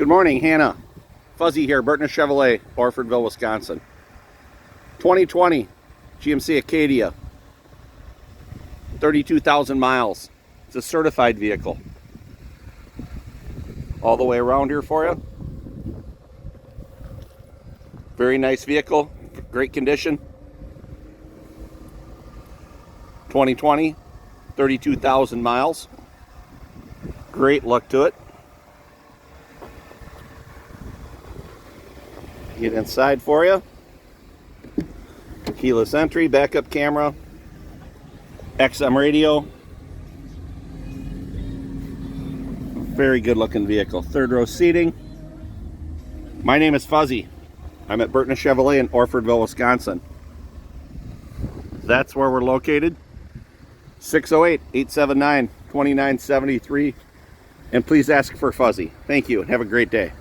Good morning, Hannah. Fuzzy here, Burton Chevrolet, Orfordville, Wisconsin. 2020 GMC Acadia, 32,000 miles. It's a certified vehicle. All the way around here for you. Very nice vehicle, great condition. 2020, 32,000 miles. Great look to it. Get inside for you. Keyless entry, backup camera, XM radio. Very good looking vehicle. Third row seating. My name is Fuzzy. I'm at Burton Chevrolet in Orfordville, Wisconsin. That's where we're located. 608-879-2973. And please ask for Fuzzy. Thank you and have a great day.